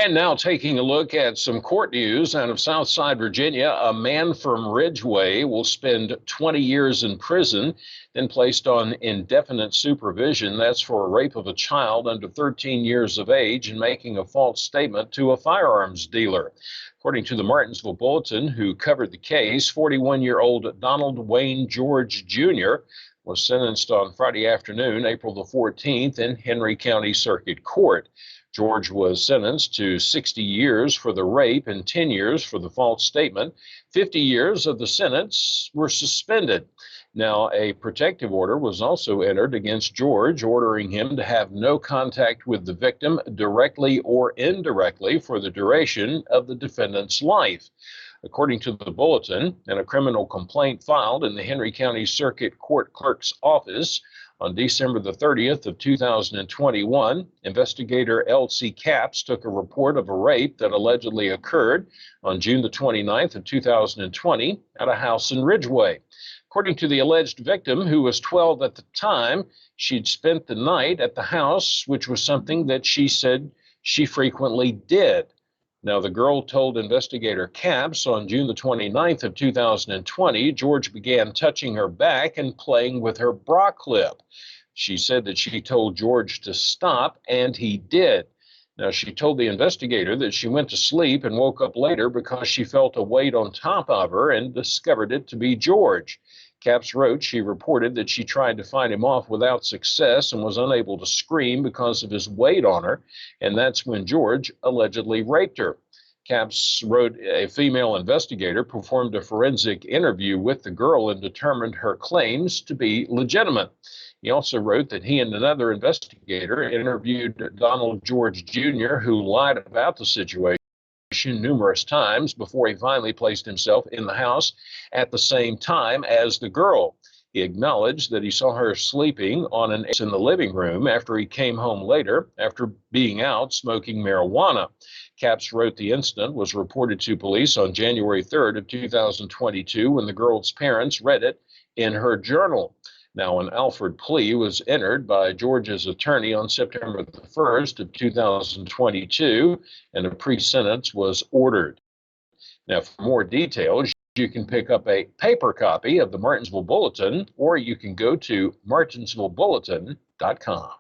And now taking a look at some court news out of Southside Virginia, a man from Ridgeway will spend 20 years in prison, then placed on indefinite supervision. That's for rape of a child under 13 years of age and making a false statement to a firearms dealer. According to the Martinsville Bulletin, who covered the case, 41-year-old Donald Wayne George Jr. was sentenced on Friday afternoon, April the 14th, in Henry County Circuit Court. George was sentenced to 60 years for the rape and 10 years for the false statement. 50 years of the sentence were suspended. Now, a protective order was also entered against George, ordering him to have no contact with the victim directly or indirectly for the duration of the defendant's life. According to the Bulletin, in a criminal complaint filed in the Henry County Circuit Court Clerk's office, on December the 30th of 2021, investigator L.C. Capps took a report of a rape that allegedly occurred on June the 29th of 2020 at a house in Ridgeway. According to the alleged victim, who was 12 at the time, she'd spent the night at the house, which was something that she said she frequently did. Now, the girl told investigator Capps on June the 29th of 2020, George began touching her back and playing with her bra clip. She said that she told George to stop, and he did. Now, she told the investigator that she went to sleep and woke up later because she felt a weight on top of her and discovered it to be George. Capps wrote she reported that she tried to fight him off without success and was unable to scream because of his weight on her, and that's when George allegedly raped her. Capps wrote a female investigator performed a forensic interview with the girl and determined her claims to be legitimate. He also wrote that he and another investigator interviewed Donald George Jr., who lied about the situation numerous times before he finally placed himself in the house at the same time as the girl. He acknowledged that he saw her sleeping on an in the living room after he came home later after being out smoking marijuana. Capps wrote the incident was reported to police on January 3rd of 2022 when the girl's parents read it in her journal. Now, an Alford plea was entered by George's attorney on September the 1st of 2022, and a pre-sentence was ordered. Now, for more details, you can pick up a paper copy of the Martinsville Bulletin, or you can go to martinsvillebulletin.com.